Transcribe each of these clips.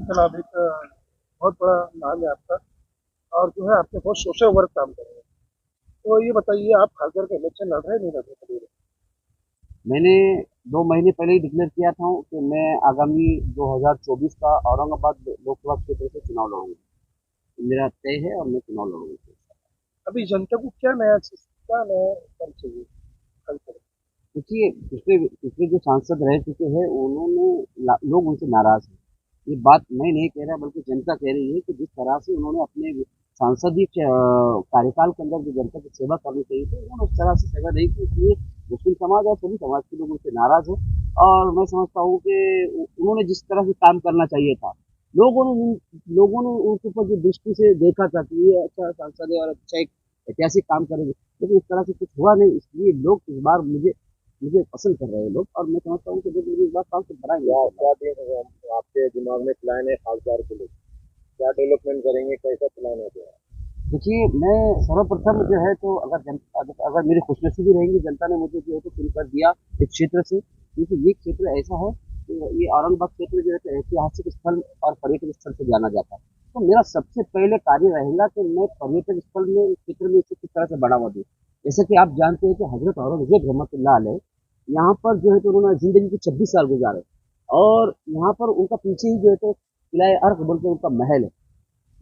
जनाब एक बहुत बड़ा नाम है आपका और जो है आपने बहुत सोशल वर्क काम कर रहे हैं। तो ये बताइए आप खासकर के इलेक्शन लड़ रहे हैं नहीं लड़ रहे कभी? मैंने 2 महीने पहले ही डिक्लेयर किया था कि मैं आगामी 2024 का औरंगाबाद लोकसभा क्षेत्र से चुनाव लड़ूंगा। मेरा तय है और मैं चुनाव लड़ूंगा। अभी जनता को क्या नया चीज क्या नया कर चाहिए कल करें? देखिए, पिछले पिछले जो सांसद रह चुके हैं लोग उनसे नाराज हैं। ये बात मैं नहीं कह रहा बल्कि जनता कह रही है कि जिस तरह से उन्होंने अपने सांसदीय कार्यकाल के अंदर जो जनता की सेवा करनी चाहिए थी उन्होंने उस तरह से सेवा नहीं की, इसलिए मुस्लिम समाज और सभी समाज के लोग उनसे नाराज हैं। और मैं समझता हूँ कि उन्होंने जिस तरह से काम करना चाहिए था, लोगों ने उनके ऊपर जो दृष्टि से देखा था कि ये अच्छा सांसद है और अच्छा एक ऐतिहासिक काम करेंगे, लेकिन इस तरह से कुछ हुआ नहीं। इसलिए लोग इस बार मुझे मुझे पसंद कर रहे हैं लोग, और मैं समझता हूँ कि जब मुझे इस बार काम से बनाएंगे क्या इंशाल्लाह। क्या देख रहे हैं आपके दिमाग में प्लान है खास बार के लिए? क्या डेवलपमेंट करेंगे, कैसा प्लान है क्या? देखिए, मैं सर्वप्रथम जो है तो अगर मेरी खुशनसीबी रहेंगी, जनता ने मुझे जो है तो चुन कर दिया इस क्षेत्र से, क्योंकि ये क्षेत्र ऐसा है कि ये औरंगाबाद क्षेत्र जो है तो ऐतिहासिक स्थल और पर्यटक स्थल से जाना जाता है। तो मेरा सबसे पहले कार्य रहेगा कि मैं पर्यटक स्थल में इस क्षेत्र में इसे किस तरह से बढ़ावा दूँ। जैसे कि आप जानते हैं कि हजरत औरंगजेब रहमतुल्लाह अलैह यहाँ पर जो है तो उन्होंने जिंदगी के 26 साल गुजारे, और यहाँ पर उनका पीछे ही जो है तो किला अर्क बोल के उनका महल है।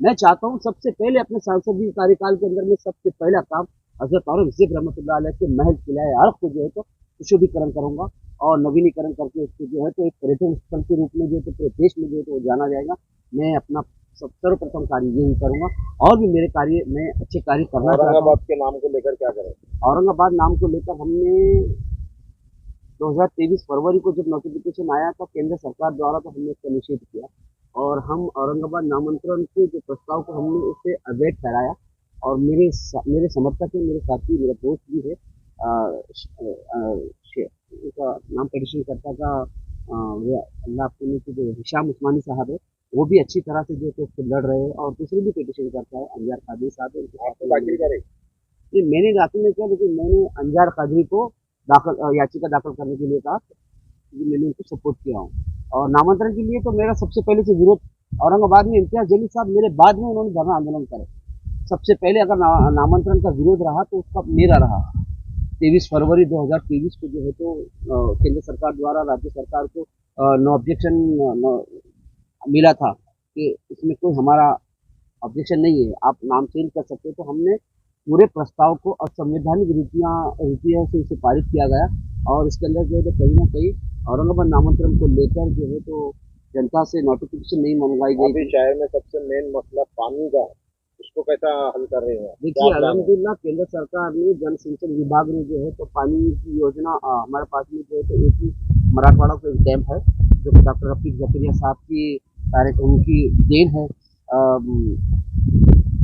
मैं चाहता हूँ सबसे पहले अपने सांसदीय कार्यकाल के अंदर में सबसे पहला काम हजरत औरंगजेब रहमतुल्लाह अलैह के महल किला अर्क को जो है तो सुशोभीकरण करूंगा, और नवीनीकरण करके उसको जो है तो एक पर्यटन स्थल के रूप में जो है तो पूरे देश में जो है तो वो जाना जाएगा। मैं अपना सर्वप्रथम कार्य यही करूंगा, और भी मेरे कार्य मैं अच्छे कार्य करना चाहता हूँ। औरंगाबाद के नाम को लेकर क्या करें? औरंगाबाद नाम को लेकर हमने 2023 फरवरी को जब नोटिफिकेशन आया था केंद्र सरकार द्वारा, तो हमने इसका निषेध किया, और हम औरंगाबाद नामांतरण के जो प्रस्ताव को हमने उससे अवैध ठहराया। और मेरे समर्थक है, मेरे साथी, मेरा दोस्त भी है, उसका नाम पेटिशन करता था, ये अल्लाह आपको नहीं, जो हिशाम उस्मानी साहब है, वो भी अच्छी तरह से जो है तो उसको लड़ रहे हैं, और दूसरे भी पेटिशन करता है, अंजार कादरी साहब है, उनके साथ आपको में दाखिल करें? ये मैंने दाखिल नहीं किया, लेकिन मैंने अंजार कादरी को याचिका दाखिल करने के लिए कहा, क्योंकि मैंने उनको सपोर्ट किया हूँ। और नामांतरण के लिए तो मेरा सबसे पहले से विरोध, औरंगाबाद में इम्तियाज जलील साहब मेरे बाद में उन्होंने धरना आंदोलन करे। सबसे पहले अगर नामांतरण का विरोध रहा तो उसका मेरा रहा। 23 फरवरी 2023 को जो है तो केंद्र सरकार द्वारा राज्य सरकार को नो ऑब्जेक्शन मिला था कि इसमें कोई हमारा ऑब्जेक्शन नहीं है, आप नाम चेंज कर सकते हो। तो हमने पूरे प्रस्ताव को असंवैधानिक रीतियों से इसे पारित किया गया, और इसके अंदर जो है तो कहीं ना कहीं औरंगाबाद नामांतरण को लेकर जो है तो जनता से नोटिफिकेशन नहीं मंगवाई गई अभी थी। शहर में सबसे मेन मसला पानी का है, उसको कैसा हल कर रहे हैं? क्या देखिए, प्लान है? अल्हम्दुलिल्लाह केंद्र सरकार ने जल सिंचन विभाग ने जो है तो पानी की योजना, हमारे पास में जो है तो एक ही मराठवाड़ा को एक डैम है जो कि डॉक्टर रफीक जकीरिया साहब की कार्य उनकी देन है।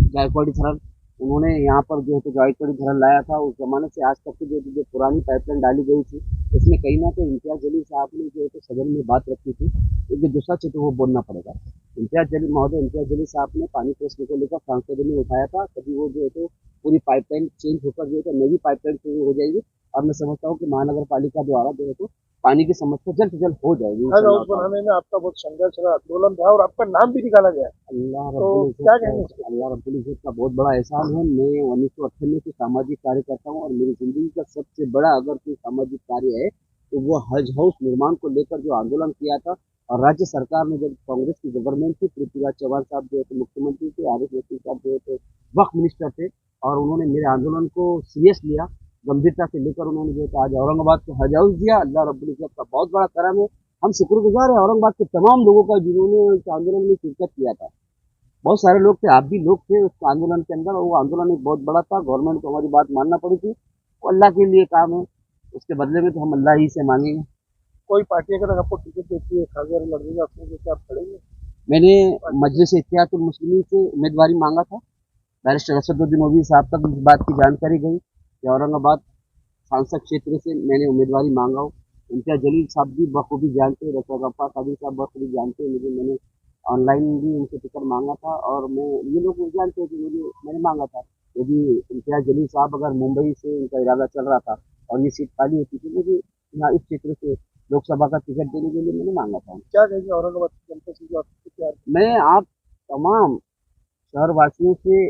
जायकवाड़ी धरण, उन्होंने यहाँ पर जो है तो जायकवाड़ी धरण लाया था। उस जमाने से आज तक की जो पुरानी पाइपलाइन डाली गई थी, उसमें कहीं ना कहीं इम्तियाज जलील साहब ने जो है तो सदन में बात रखी थी, एक जो दूसरा चित्र वो बोलना पड़ेगा। इम्तियाज जलील साहब ने पानी प्रश्न को लेकर सांसद में उठाया था, तभी वो जो है तो पूरी पाइपलाइन चेंज होकर जो है तो नई पाइपलाइन शुरू हो जाएगी। और मैं समझता हूँ कि महानगर पालिका द्वारा जो है तो पानी की समस्या जल्द से जल्द हो जाएगी हज हाउस इंशाल्लाह। बनाने में आपका बहुत संघर्ष रहा, आंदोलन रहा और आपका नाम भी निकाला गया। अल्लाह तो रब्बुल इज़्ज़त क्या का कहेंगे इसके? अल्लाह रब्बुल इज़्ज़त का बहुत बड़ा एहसान है। मैं 1998 से सामाजिक कार्य करता हूँ, और मेरी ज़िंदगी का सबसे बड़ा अगर कोई सामाजिक कार्य है तो वो हज हाउस निर्माण को लेकर जो आंदोलन किया था। और राज्य सरकार ने, जब कांग्रेस की गवर्नमेंट थी, पृथ्वीराज चौहान साहब जो है तो मुख्यमंत्री थे, आरिफ नकीम साहब जो है तो वक्फ मिनिस्टर थे, और उन्होंने मेरे आंदोलन को सीरियस लिया, गंभीरता से लेकर उन्होंने जो है तो आज औरंगाबाद को हज हाउस दिया। अल्लाह रब्बुल इज़्ज़त का बहुत बड़ा करम है। हम शुक्रगुजार हैं औरंगाबाद के तमाम लोगों का जिन्होंने इस आंदोलन में शिरकत किया था। बहुत सारे लोग थे, आप भी लोग थे उस आंदोलन के अंदर, और वो आंदोलन एक बहुत बड़ा था, गवर्नमेंट को हमारी बात मानना पड़ी थी। वो अल्लाह के लिए काम है, उसके बदले में तो हम अल्लाह ही से मांगेंगे। कोई पार्टी अगर आपको टिकट देती है खासकर लड़ने का अपने जैसे आप खड़ेंगे मैंने पार्टी से? मजलिस इत्तेहादुल मुस्लिमीन से उम्मीदवारी मांगा था। बैरिस्टर असदुद्दीन ओवैसी साहब तक इस बात की जानकारी गई कि औरंगाबाद सांसद क्षेत्र से मैंने उम्मीदवारी मांगा हूँ। इम्तियाज जलील साहब भी बखूबी जानते हैं, डॉक्टर गफ्फार कादिर साहब बखूबी जानते हैं मुझे। मैंने ऑनलाइन भी उनसे टिकट मांगा था, और मैं ये लोग जानते हैं कि मुझे मैंने मांगा था। यदि इम्तियाज जलील साहब अगर मुंबई से उनका इरादा चल रहा था और ये सीट खाली होती तो मुझे यहाँ इस क्षेत्र से लोकसभा का टिकट देने के लिए मैंने मांगा था। क्या कहेंगे औरंगाबाद की जनता से जो आपसे प्यार मैं आप तमाम शहरवासियों से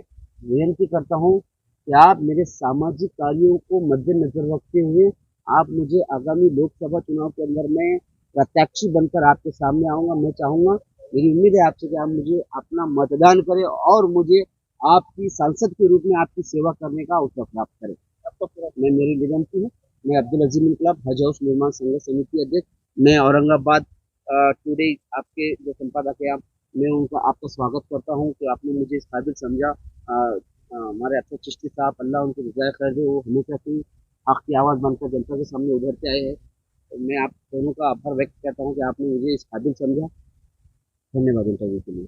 विनती करता हूँ कि आप मेरे सामाजिक कार्यों को मद्देनजर रखते हुए आप मुझे आगामी लोकसभा चुनाव के अंदर मैं प्रत्याशी बनकर आपके सामने आऊँगा। मैं चाहूँगा, मेरी उम्मीद है आपसे कि आप मुझे अपना मतदान करें और मुझे आपकी सांसद के रूप में आपकी सेवा करने का अवसर प्राप्त करें। आपका पूरा मैं मेरी विनती है, मैं अब्दुल अजीम इनकलाब हज हाउस निर्माण संघ समिति अध्यक्ष, मैं औरंगाबाद टुडे आपके जो संपादक है आप, मैं उनका आपका स्वागत करता हूँ कि आपने मुझे इस काबिल समझा। हमारे अफसर चिश्ती साहब, अल्लाह उनको जज़ाय खैर दे, वो हमेशा से हक की आवाज़ बनकर जनता के सामने उभरते आए हैं। तो मैं आप दोनों का आभार व्यक्त करता हूँ कि आपने मुझे इस काबिल समझा। धन्यवाद इंटरव्यू के लिए।